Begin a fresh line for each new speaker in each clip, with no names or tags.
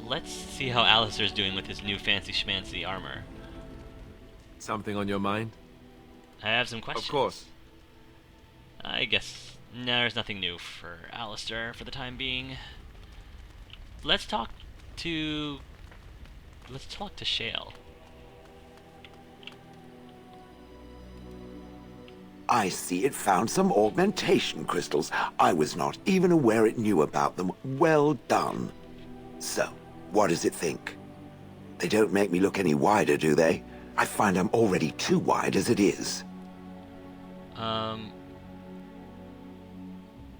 let's see how Alistair's doing with his new fancy schmancy armor.
Something on your mind?
I have some questions.
Of course.
I guess there's nothing new for Alistair for the time being. Let's talk to Shale.
I see it found some augmentation crystals. I was not even aware it knew about them. Well done. So, what does it think? They don't make me look any wider, do they? I find I'm already too wide as it is.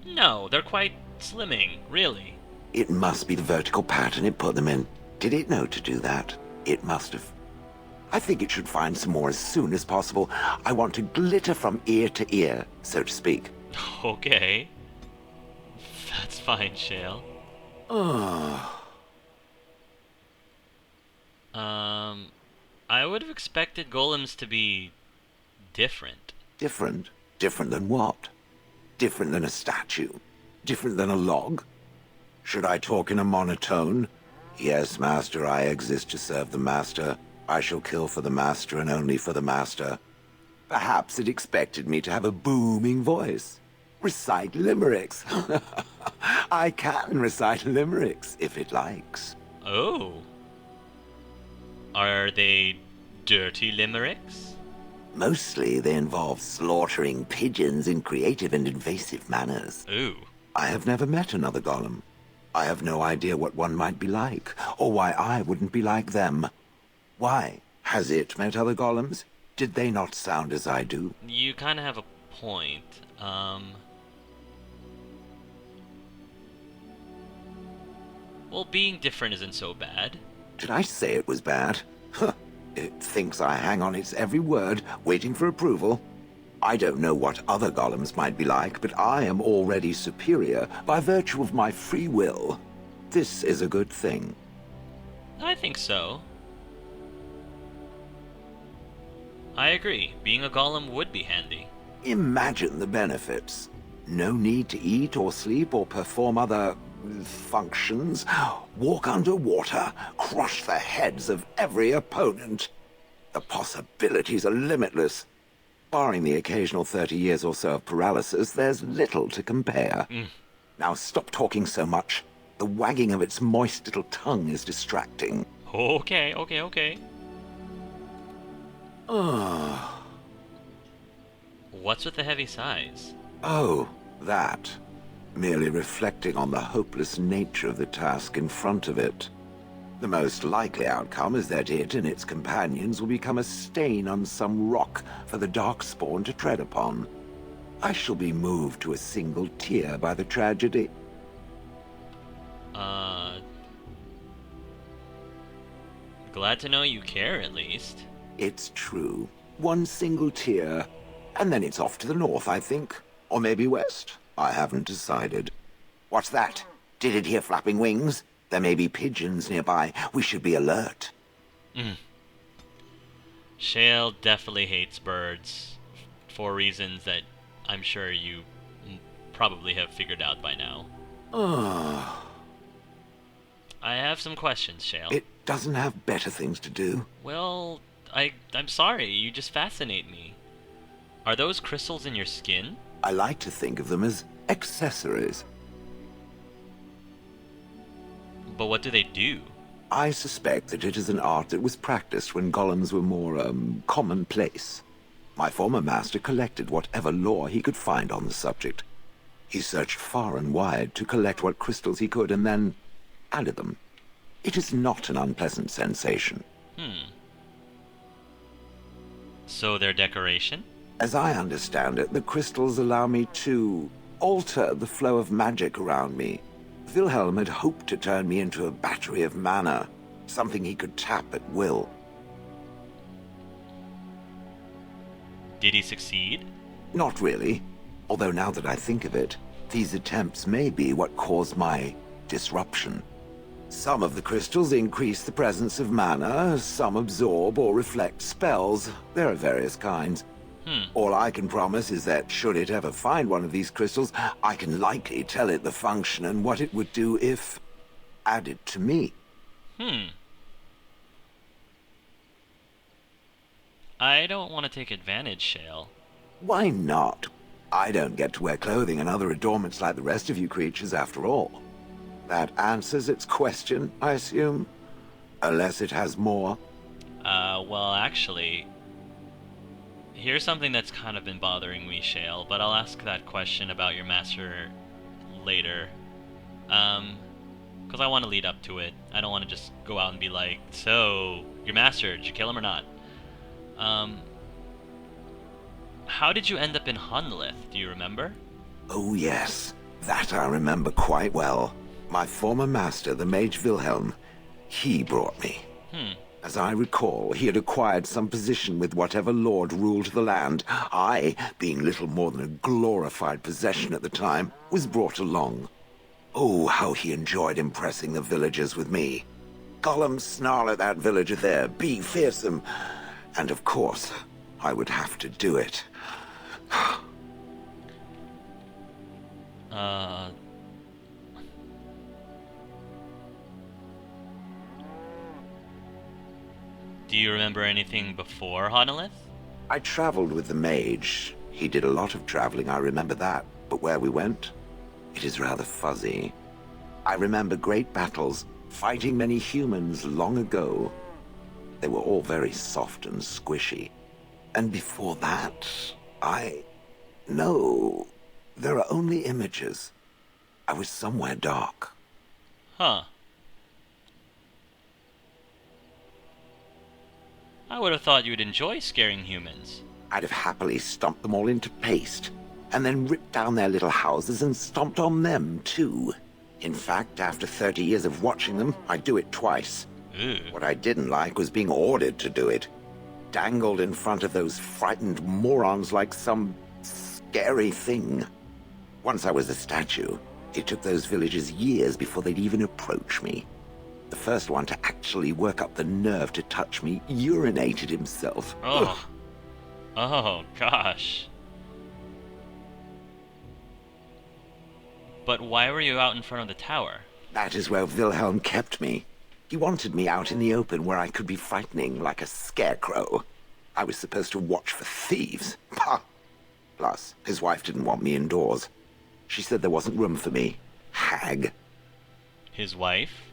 No, they're quite slimming, really.
It must be the vertical pattern it put them in. Did it know to do that? It must have. I think it should find some more as soon as possible. I want to glitter from ear to ear, so to speak.
Okay. That's fine, Shale. I would have expected golems to be different.
Different? Different than what? Different than a statue? Different than a log? Should I talk in a monotone? Yes, master, I exist to serve the master. I shall kill for the master and only for the master. Perhaps it expected me to have a booming voice. Recite limericks. I can recite limericks, if it likes.
Oh. Are they dirty limericks?
Mostly they involve slaughtering pigeons in creative and invasive manners.
Ooh.
I have never met another golem. I have no idea what one might be like, or why I wouldn't be like them. Why? Has it met other golems? Did they not sound as I do?
You kind of have a point. Well, being different isn't so bad.
Did I say it was bad? Huh. It thinks I hang on its every word, waiting for approval. I don't know what other golems might be like, but I am already superior by virtue of my free will. This is a good thing.
I think so. I agree. Being a golem would be handy.
Imagine the benefits. No need to eat or sleep or perform other functions. Walk underwater, crush the heads of every opponent. The possibilities are limitless. Barring the occasional 30 years or so of paralysis, there's little to compare. Now stop talking so much. The wagging of its moist little tongue is distracting.
Okay. What's with the heavy sighs?
Oh, that. Merely reflecting on the hopeless nature of the task in front of it. The most likely outcome is that it and its companions will become a stain on some rock for the Darkspawn to tread upon. I shall be moved to a single tear by the tragedy.
Glad to know you care, at least.
It's true. One single tear, and then it's off to the north, I think. Or maybe west. I haven't decided. What's that? Did it hear flapping wings? There may be pigeons nearby. We should be alert.
Shale definitely hates birds, for reasons that I'm sure you probably have figured out by now. I have some questions, Shale.
It doesn't have better things to do.
Well, I'm sorry, you just fascinate me. Are those crystals in your skin?
I like to think of them as accessories.
But what do they do?
I suspect that it is an art that was practiced when golems were more, commonplace. My former master collected whatever lore he could find on the subject. He searched far and wide to collect what crystals he could and then added them. It is not an unpleasant sensation.
So they're decoration?
As I understand it, the crystals allow me to alter the flow of magic around me. Wilhelm had hoped to turn me into a battery of mana, something he could tap at will.
Did he succeed?
Not really, although now that I think of it, these attempts may be what caused my disruption. Some of the crystals increase the presence of mana, some absorb or reflect spells. There are various kinds. All I can promise is that should it ever find one of these crystals, I can likely tell it the function and what it would do if added to me.
Hmm. I don't want to take advantage, Shale.
Why not? I don't get to wear clothing and other adornments like the rest of you creatures, after all. That answers its question, I assume? Unless it has more.
Well, actually, here's something that's kind of been bothering me, Shale, but I'll ask that question about your master later. Because I want to lead up to it. I don't want to just go out and be like, so, your master, did you kill him or not? How did you end up in Hunlith? Do you remember?
Oh yes, that I remember quite well. My former master, the mage Wilhelm, he brought me. As I recall, he had acquired some position with whatever lord ruled the land. I, being little more than a glorified possession at the time, was brought along. Oh, how he enjoyed impressing the villagers with me. Golem snarl at that villager there, be fearsome. And of course, I would have to do it.
Do you remember anything before Hunlith?
I traveled with the mage. He did a lot of traveling, I remember that. But where we went, it is rather fuzzy. I remember great battles, fighting many humans long ago. They were all very soft and squishy. And before that, No, there are only images. I was somewhere dark.
Huh. I would have thought you'd enjoy scaring humans.
I'd have happily stomped them all into paste, and then ripped down their little houses and stomped on them, too. In fact, after 30 years of watching them, I'd do it twice.
Ooh.
What I didn't like was being ordered to do it. Dangled in front of those frightened morons like some scary thing. Once I was a statue, it took those villagers years before they'd even approach me. The first one to actually work up the nerve to touch me urinated himself.
Oh. Oh, gosh. But why were you out in front of the tower?
That is where Wilhelm kept me. He wanted me out in the open where I could be frightening like a scarecrow. I was supposed to watch for thieves. Pah! Plus, his wife didn't want me indoors. She said there wasn't room for me. Hag.
His wife?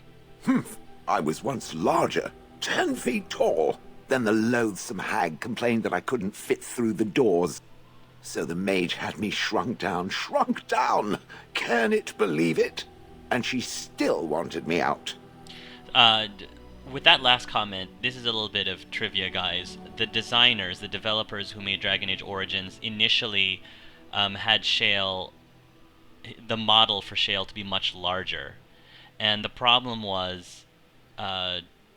I was once larger, 10 feet tall. Then the loathsome hag complained that I couldn't fit through the doors. So the mage had me shrunk down. Can it believe it? And she still wanted me out.
With that last comment, this is a little bit of trivia, guys. The designers, the developers who made Dragon Age Origins, initially had Shale, the model for Shale, to be much larger. And the problem was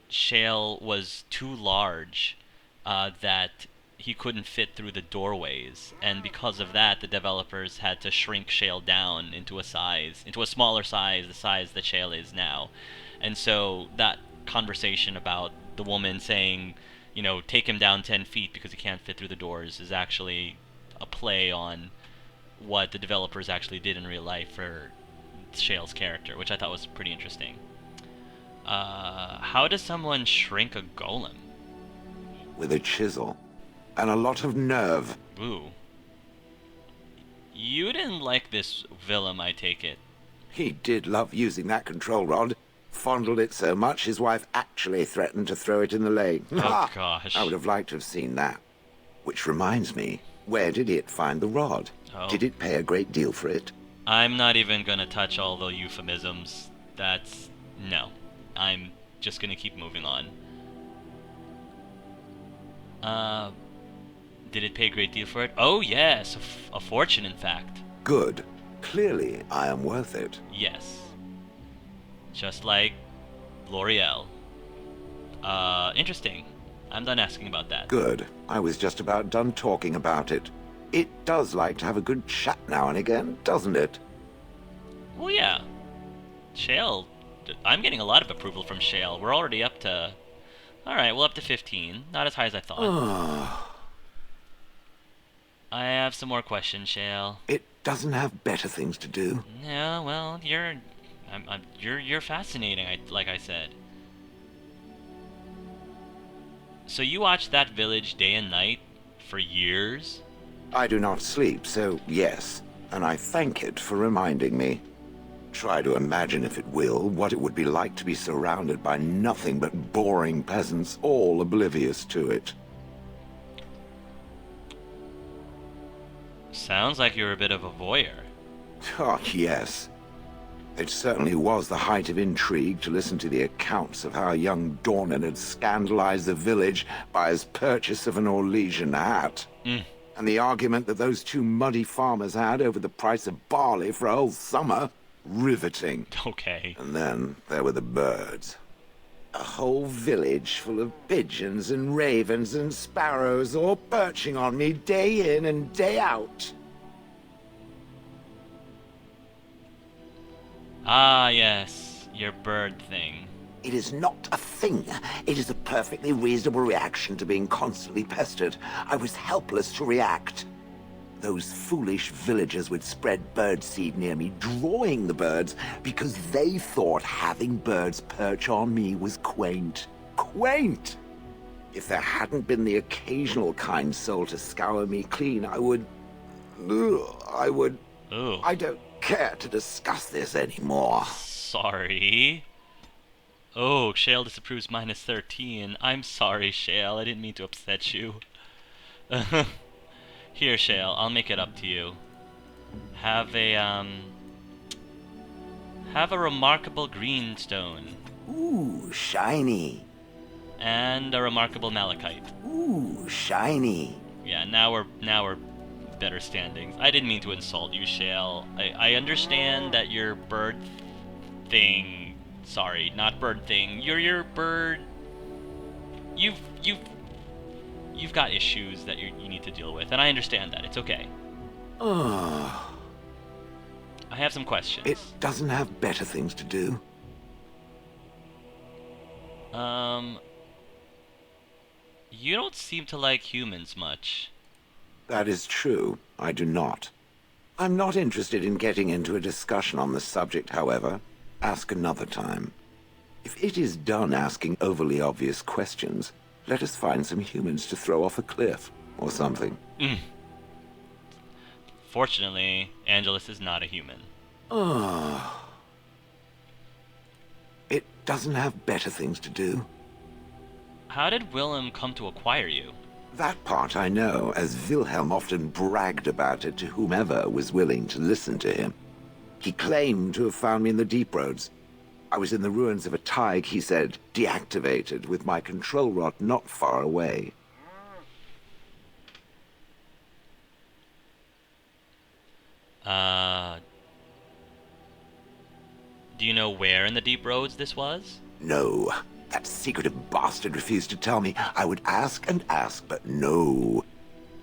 Shale was too large that he couldn't fit through the doorways. And because of that, the developers had to shrink Shale down into a smaller size, the size that Shale is now. And so that conversation about the woman saying, you know, take him down 10 feet because he can't fit through the doors is actually a play on what the developers actually did in real life for Shale's character, which I thought was pretty interesting. How does someone shrink a golem?
With a chisel. And a lot of nerve.
Ooh. You didn't like this Wilhelm, I take it.
He did love using that control rod. Fondled it so much, his wife actually threatened to throw it in the lake.
Oh, gosh.
I would have liked to have seen that. Which reminds me, where did it find the rod?
Oh.
Did it pay a great deal for it?
I'm not even going to touch all the euphemisms. No. I'm just going to keep moving on. Did it pay a great deal for it? Oh, yes. A fortune, in fact.
Good. Clearly, I am worth it.
Yes. Just like L'Oreal. Interesting. I'm done asking about that.
Good. I was just about done talking about it. It does like to have a good chat now and again, doesn't it?
Well, yeah. Shale. I'm getting a lot of approval from Shale. We're already up to... Alright, well, up to 15. Not as high as I thought. I have some more questions, Shale.
It doesn't have better things to do.
Yeah, well, you're fascinating, like I said. So you watched that village day and night for years?
I do not sleep, so yes, and I thank it for reminding me. Try to imagine, if it will, what it would be like to be surrounded by nothing but boring peasants, all oblivious to it.
Sounds like you're a bit of a voyeur.
Oh, yes. It certainly was the height of intrigue to listen to the accounts of how young Dornan had scandalized the village by his purchase of an Orlesian hat. And the argument that those two muddy farmers had over the price of barley for a whole summer. Riveting.
Okay.
And then there were the birds. A whole village full of pigeons and ravens and sparrows all perching on me day in and day out.
Ah, yes. Your bird thing.
It is not a thing. It is a perfectly reasonable reaction to being constantly pestered. I was helpless to react. Those foolish villagers would spread birdseed near me, drawing the birds, because they thought having birds perch on me was quaint. Quaint! If there hadn't been the occasional kind soul to scour me clean, I would...
Ooh.
I don't care to discuss this anymore.
Sorry. Oh, Shale disapproves minus 13. I'm sorry, Shale. I didn't mean to upset you. Here, Shale, I'll make it up to you. Have a remarkable green stone.
Ooh, shiny.
And a remarkable malachite.
Ooh, shiny.
Yeah, now we're better standings. I didn't mean to insult you, Shale. I understand that your bird thing. Sorry, not bird thing. Your bird. You've got issues that you need to deal with, and I understand that. It's okay. I have some questions.
It doesn't have better things to do.
You don't seem to like humans much.
That is true. I do not. I'm not interested in getting into a discussion on the subject, however. Ask another time. If it is done asking overly obvious questions, let us find some humans to throw off a cliff, or something.
Fortunately, Angelus is not a human.
It doesn't have better things to do.
How did Wilhelm come to acquire you?
That part I know, as Wilhelm often bragged about it to whomever was willing to listen to him. He claimed to have found me in the deep roads. I was in the ruins of a Tig, he said, deactivated, with my control rod not far away.
Do you know where in the deep roads this was?
No. That secretive bastard refused to tell me. I would ask and ask, but no.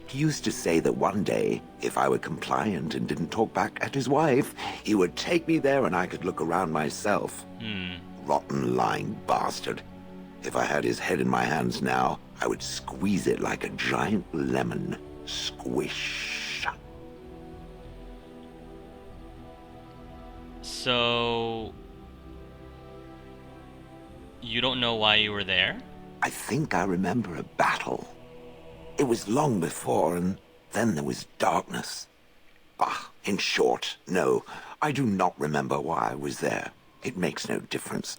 He used to say that one day, if I were compliant and didn't talk back at his wife, he would take me there and I could look around myself. Rotten, lying bastard. If I had his head in my hands now, I would squeeze it like a giant lemon. Squish.
So... you don't know why you were there?
I think I remember a battle. It was long before, and then there was darkness. Bah, in short, no, I do not remember why I was there. It makes no difference.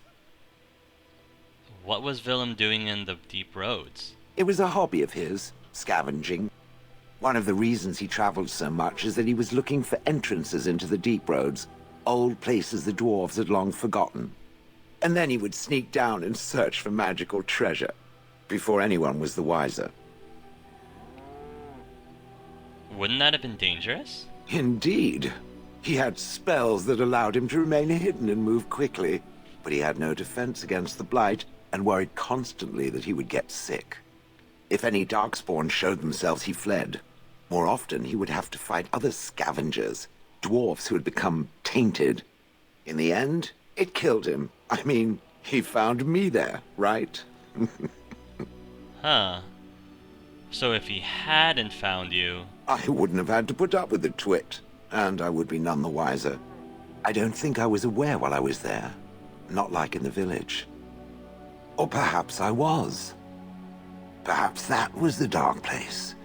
What was Wilhelm doing in the deep roads?
It was a hobby of his, scavenging. One of the reasons he traveled so much is that he was looking for entrances into the deep roads, old places the dwarves had long forgotten. And then he would sneak down and search for magical treasure, before anyone was the wiser.
Wouldn't that have been dangerous?
Indeed. He had spells that allowed him to remain hidden and move quickly, but he had no defense against the blight, and worried constantly that he would get sick. If any darkspawn showed themselves, he fled. More often, he would have to fight other scavengers, dwarves who had become tainted. In the end, it killed him. I mean, he found me there, right?
Huh. So if he hadn't found you...
I wouldn't have had to put up with the twit, and I would be none the wiser. I don't think I was aware while I was there. Not like in the village. Or perhaps I was. Perhaps that was the dark place,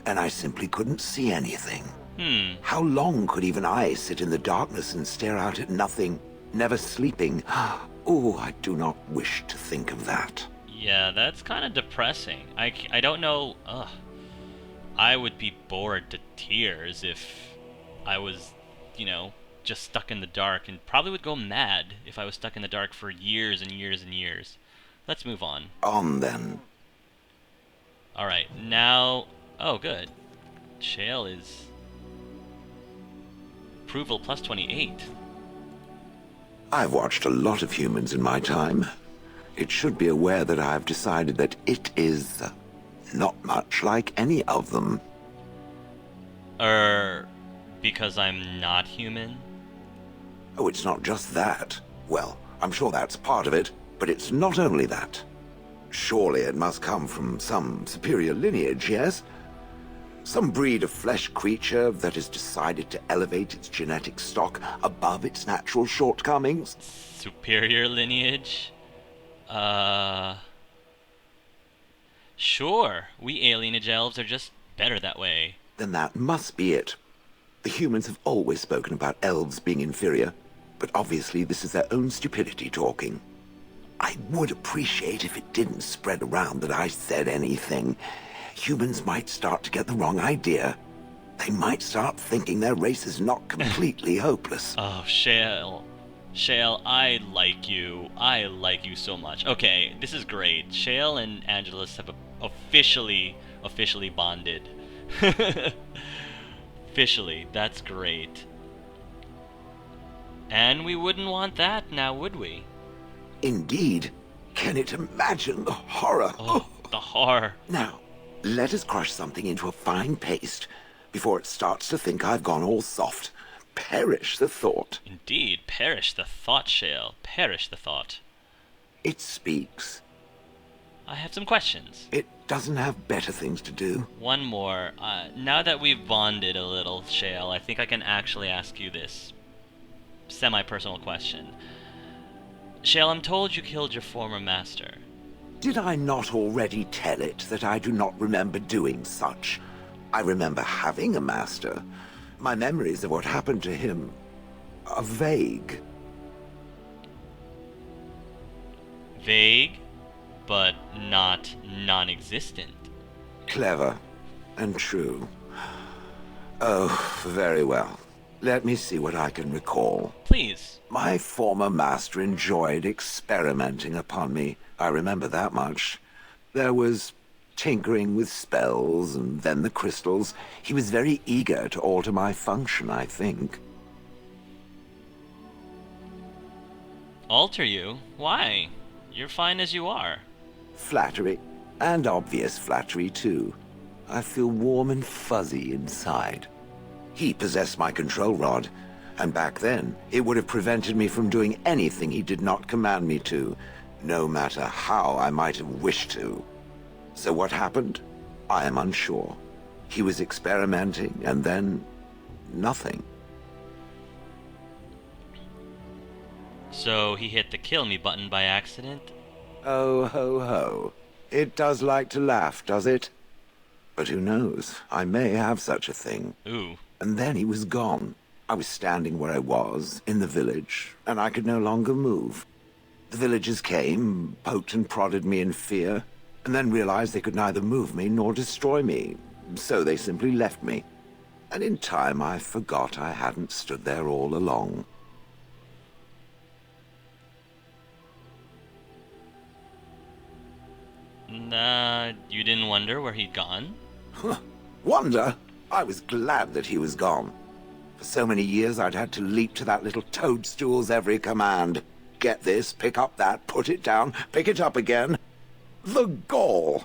and I simply couldn't see anything. How long could even I sit in the darkness and stare out at nothing, never sleeping? Oh, I do not wish to think of that.
Yeah, that's kind of depressing. I don't know. I would be bored to tears if I was, just stuck in the dark, and probably would go mad if I was stuck in the dark for years and years and years. Let's move on.
On then.
Alright, now... Oh, good. Shale is... Approval plus 28.
I've watched a lot of humans in my time. It should be aware that I've decided that it is not much like any of them.
Because I'm not human?
Oh, it's not just that. Well, I'm sure that's part of it, but it's not only that. Surely it must come from some superior lineage, yes? Some breed of flesh creature that has decided to elevate its genetic stock above its natural shortcomings?
Superior lineage? Sure. We alienage elves are just better that way.
Then that must be it. The humans have always spoken about elves being inferior, but obviously this is their own stupidity talking. I would appreciate if it didn't spread around that I said anything. Humans might start to get the wrong idea. They might start thinking their race is not completely hopeless.
Oh, Shale. Shale, I like you. I like you so much. Okay, this is great. Shale and Angelus have officially bonded. Officially, that's great. And we wouldn't want that now, would we?
Indeed. Can it imagine the horror?
Oh, the horror.
Now, let us crush something into a fine paste before it starts to think I've gone all soft. Perish the thought.
Indeed, perish the thought, Shale. Perish the thought.
It speaks.
I have some questions.
It doesn't have better things to do.
One more. Now that we've bonded a little, Shale, I think I can actually ask you this semi-personal question. Shale, I'm told you killed your former master.
Did I not already tell it that I do not remember doing such? I remember having a master. My memories of what happened to him are vague.
Vague, but not non-existent.
Clever and true. Oh, very well. Let me see what I can recall.
Please.
My former master enjoyed experimenting upon me. I remember that much. There was tinkering with spells, and then the crystals. He was very eager to alter my function, I think.
Alter you? Why? You're fine as you are.
Flattery, and obvious flattery, too. I feel warm and fuzzy inside. He possessed my control rod, and back then, it would have prevented me from doing anything he did not command me to, no matter how I might have wished to. So what happened? I am unsure. He was experimenting, and then nothing.
So he hit the kill me button by accident?
Oh, ho, ho. It does like to laugh, does it? But who knows? I may have such a thing.
Ooh.
And then he was gone. I was standing where I was, in the village, and I could no longer move. The villagers came, poked and prodded me in fear, and then realized they could neither move me nor destroy me, so they simply left me. And in time I forgot I hadn't stood there all along.
You didn't wonder where he'd gone?
Wonder? I was glad that he was gone. For so many years I'd had to leap to that little toadstool's every command. Get this, pick up that, put it down, pick it up again. The gall!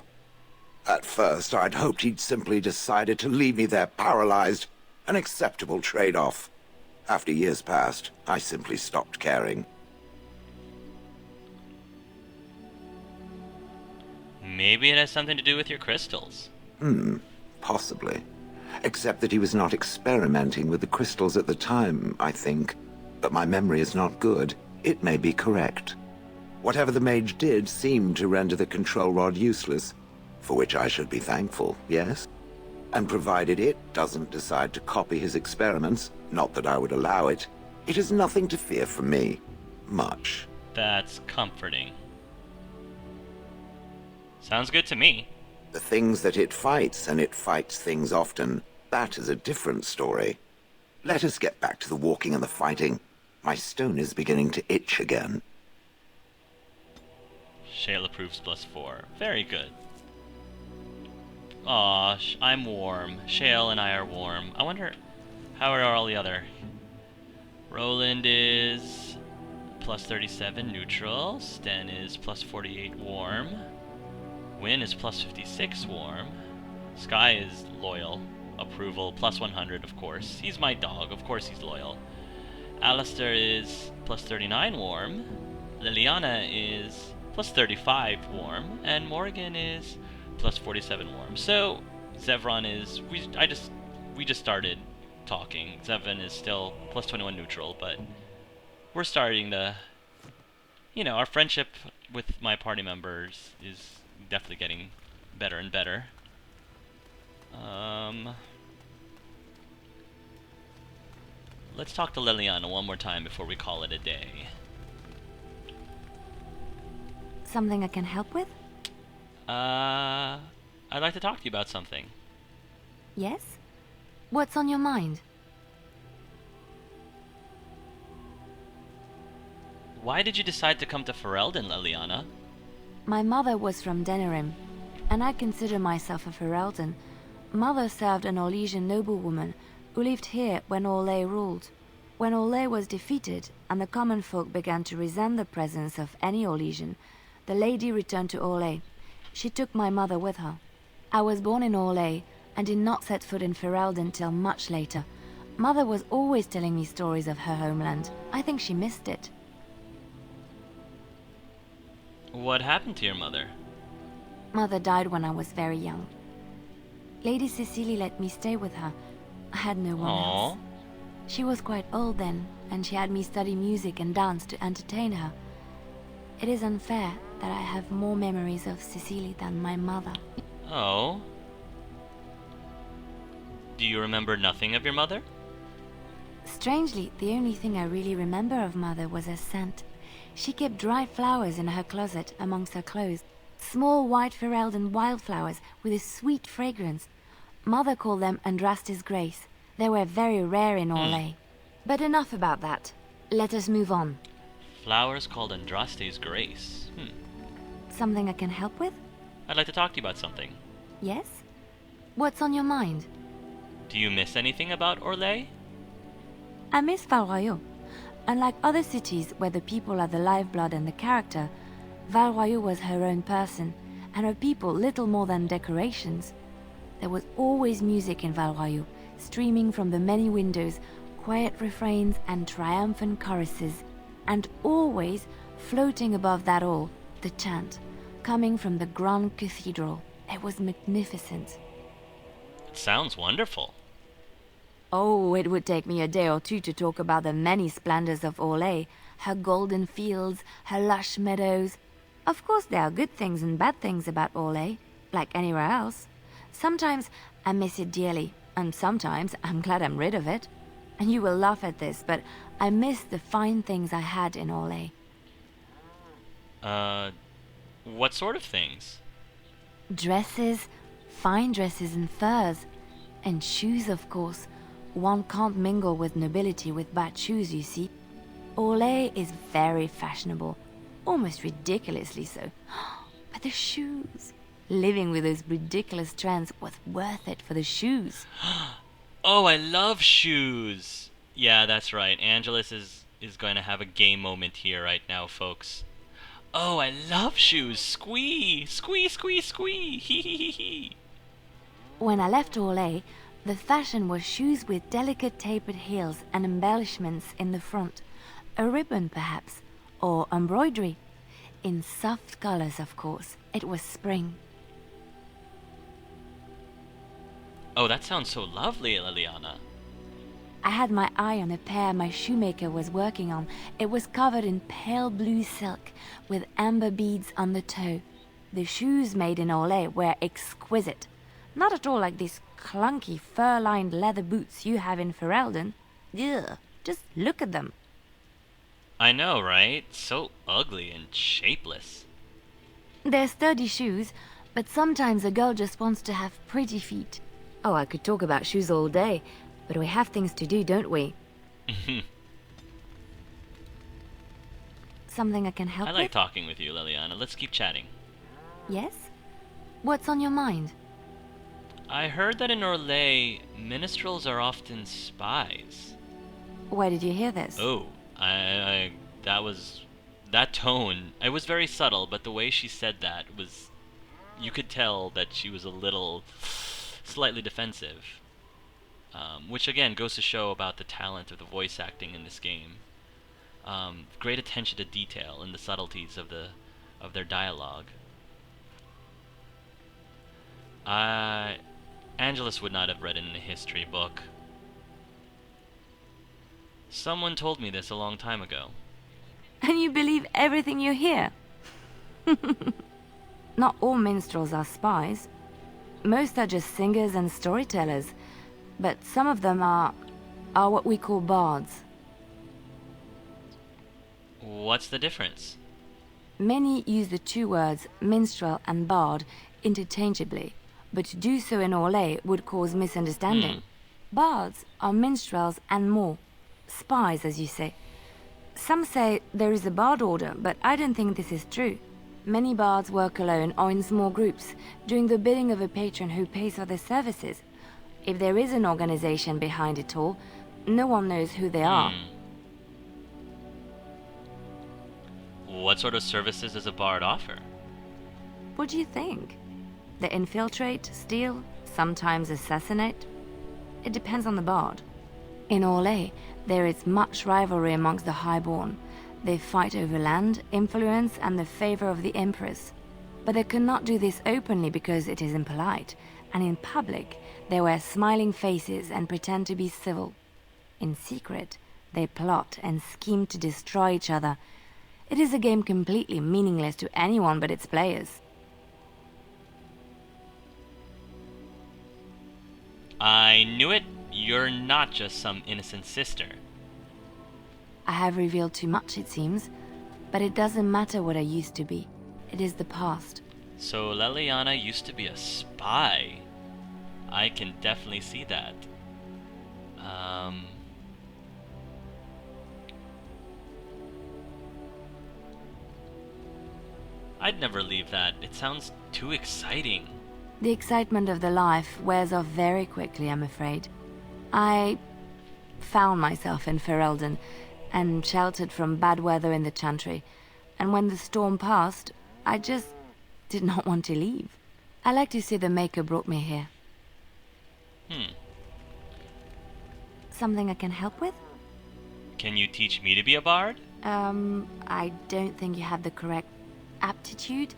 At first I'd hoped he'd simply decided to leave me there paralyzed. An acceptable trade-off. After years passed, I simply stopped caring.
Maybe it has something to do with your crystals.
Possibly. Except that he was not experimenting with the crystals at the time, I think. But my memory is not good. It may be correct. Whatever the mage did seemed to render the control rod useless. for which I should be thankful, yes? And provided it doesn't decide to copy his experiments, not that I would allow it, it is nothing to fear from me. Much.
That's comforting. Sounds good to me.
The things that it fights, and it fights things often, that is a different story. Let us get back to the walking and the fighting. My stone is beginning to itch again.
Shale approves +4. Very good. Aw, I'm warm. Shale and I are warm. I wonder, how are all the other? Roland is +37 neutral. Sten is +48 warm. Win is +56 warm. Sky is loyal. Approval +100, of course. He's my dog. Of course he's loyal. Alistair is +39 warm. Leliana is +35 warm. And Morgan is +47 warm. So Zevron is we just started talking. Zevon is still +21 neutral, but we're starting to, our friendship with my party members is definitely getting better and better. Let's talk to Leliana one more time before we call it a day.
Something I can help with?
I'd like to talk to you about something.
Yes? What's on your mind?
Why did you decide to come to Ferelden, Leliana?
My mother was from Denerim, and I consider myself a Ferelden. Mother served an Orlesian noblewoman who lived here when Orlais ruled. When Orlais was defeated and the common folk began to resent the presence of any Orlesian, the lady returned to Orlais. She took my mother with her. I was born in Orlais and did not set foot in Ferelden till much later. Mother was always telling me stories of her homeland. I think she missed it.
What happened to your mother?
Mother died when I was very young. Lady Cecily let me stay with her. I had no one else. She was quite old then, and she had me study music and dance to entertain her. It is unfair that I have more memories of Cecily than my mother.
Oh. Do you remember nothing of your mother?
Strangely, the only thing I really remember of Mother was her scent. She kept dry flowers in her closet amongst her clothes. Small white Ferelden wildflowers with a sweet fragrance. Mother called them Andraste's Grace. They were very rare in Orlais. But enough about that. Let us move on.
Flowers called Andraste's Grace.
Something I can help with?
I'd like to talk to you about something.
Yes? What's on your mind?
Do you miss anything about Orlais?
I miss Val-Royeaux. Unlike other cities where the people are the lifeblood and the character, Val-Royeaux was her own person, and her people little more than decorations. There was always music in Val-Royeaux, streaming from the many windows, quiet refrains and triumphant choruses, and always, floating above that all, the chant, coming from the Grand Cathedral. It was magnificent.
It sounds wonderful.
Oh, it would take me a day or two to talk about the many splendors of Orlais, her golden fields, her lush meadows. Of course there are good things and bad things about Orlais, like anywhere else. Sometimes I miss it dearly, and sometimes I'm glad I'm rid of it. And you will laugh at this, but I miss the fine things I had in Orlais.
What sort of things?
Dresses, fine dresses and furs, and shoes, of course. One can't mingle with nobility with bad shoes, you see. Orlais is very fashionable, almost ridiculously so. But the shoes... Living with those ridiculous trends was worth it for the shoes.
Oh, I love shoes! Yeah, that's right. Angelus is going to have a gay moment here right now, folks. Oh, I love shoes! Squee! Squee, squee, squee! Hee hee hee hee!
When I left Orlais, the fashion was shoes with delicate tapered heels and embellishments in the front. A ribbon, perhaps, or embroidery. In soft colors, of course. It was spring.
Oh, that sounds so lovely, Leliana.
I had my eye on a pair my shoemaker was working on. It was covered in pale blue silk with amber beads on the toe. The shoes made in Orlais were exquisite. Not at all like these clunky fur-lined leather boots you have in Ferelden. Ugh, just look at them.
I know, right? So ugly and shapeless.
They're sturdy shoes, but sometimes a girl just wants to have pretty feet. Oh, I could talk about shoes all day, but we have things to do, don't we? Something I can help
I
with?
like talking with you, Leliana. Let's keep chatting.
Yes? What's on your mind?
I heard that in Orlais, minstrels are often spies.
Where did you hear this?
Oh, that tone. It was very subtle, but the way she said that was, you could tell that she was a little, slightly defensive. Which again goes to show about the talent of the voice acting in this game. Great attention to detail and the subtleties of their dialogue. Angelus would not have read it in a history book. Someone told me this a long time ago.
And you believe everything you hear? Not all minstrels are spies. Most are just singers and storytellers. But some of them are what we call bards.
What's the difference?
Many use the two words minstrel and bard interchangeably, but to do so in Orlais would cause misunderstanding. Bards are minstrels and more. Spies, as you say. Some say there is a bard order, but I don't think this is true. Many bards work alone or in small groups, doing the bidding of a patron who pays for their services. If there is an organization behind it all, no one knows who they are.
What sort of services does a bard offer?
What do you think? They infiltrate, steal, sometimes assassinate? It depends on the bard. In Orlais, there is much rivalry amongst the highborn. They fight over land, influence, and the favor of the Empress. But they cannot do this openly because it is impolite, and in public, they wear smiling faces and pretend to be civil. In secret, they plot and scheme to destroy each other. It is a game completely meaningless to anyone but its players.
I knew it. You're not just some innocent sister.
I have revealed too much, it seems, but it doesn't matter what I used to be. It is the past.
So Leliana used to be a spy. I can definitely see that. I'd never leave that. It sounds too exciting.
The excitement of the life wears off very quickly, I'm afraid. I found myself in Ferelden and sheltered from bad weather in the Chantry, and when the storm passed, I just did not want to leave. I like to say the Maker brought me here. Something I can help with?
Can you teach me to be a bard?
I don't think you have the correct aptitude.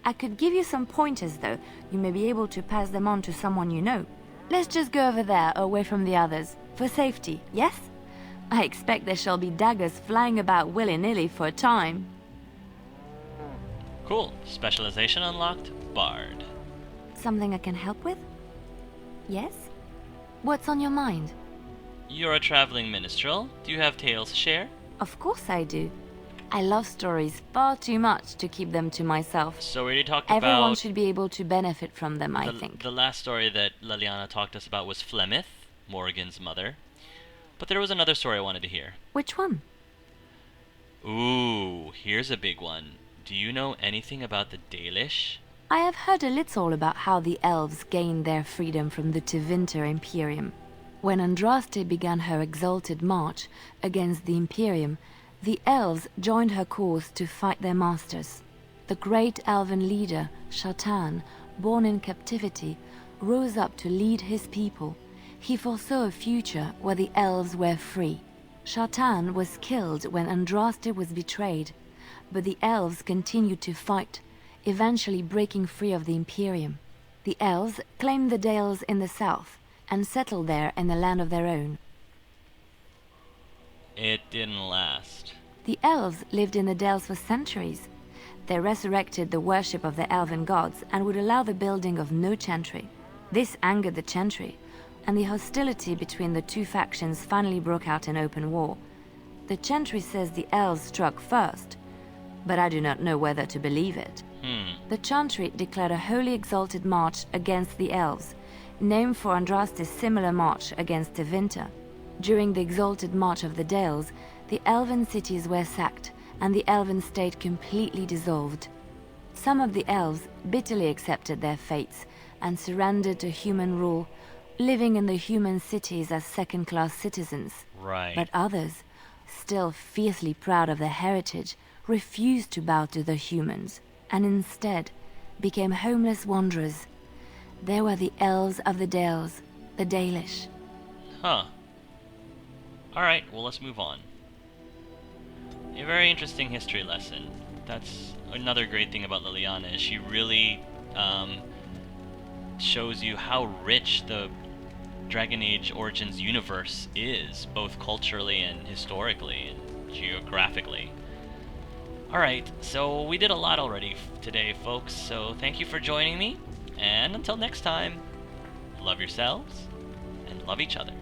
I could give you some pointers, though. You may be able to pass them on to someone you know. Let's just go over there, away from the others. For safety, yes? I expect there shall be daggers flying about willy-nilly for a time.
Cool. Specialization unlocked. Bard.
Something I can help with? Yes? What's on your mind?
You're a traveling minstrel. Do you have tales to share?
Of course I do. I love stories far too much to keep them to myself.
So we already talked
Everyone
about...
should be able to benefit from them, I think.
The last story that Leliana talked to us about was Flemeth, Morrigan's mother. But there was another story I wanted to hear.
Which one?
Ooh, here's a big one. Do you know anything about the Dalish?
I have heard a little about how the elves gained their freedom from the Tevinter Imperium. When Andraste began her exalted march against the Imperium, the elves joined her cause to fight their masters. The great elven leader, Shatan, born in captivity, rose up to lead his people. He foresaw a future where the elves were free. Shatan was killed when Andraste was betrayed, but the elves continued to fight, eventually breaking free of the Imperium. The elves claimed the Dales in the south and settled there in the land of their own.
It didn't last.
The elves lived in the Dales for centuries. They resurrected the worship of the elven gods and would allow the building of no chantry. This angered the chantry, and the hostility between the two factions finally broke out in open war. The chantry says the elves struck first, but I do not know whether to believe it. The chantry declared a wholly exalted march against the elves, named for Andraste's similar march against Tevinter. During the exalted march of the Dales, the elven cities were sacked, and the elven state completely dissolved. Some of the elves bitterly accepted their fates and surrendered to human rule, living in the human cities as second-class citizens.
Right.
But others, still fiercely proud of their heritage, refused to bow to the humans, and instead became homeless wanderers. They were the elves of the Dales, the Dalish.
Huh. Alright, well, let's move on. A very interesting history lesson. That's another great thing about Leliana, is she really shows you how rich the Dragon Age Origins universe is, both culturally and historically and geographically. Alright, so we did a lot already today, folks, so thank you for joining me, and until next time, love yourselves, and love each other.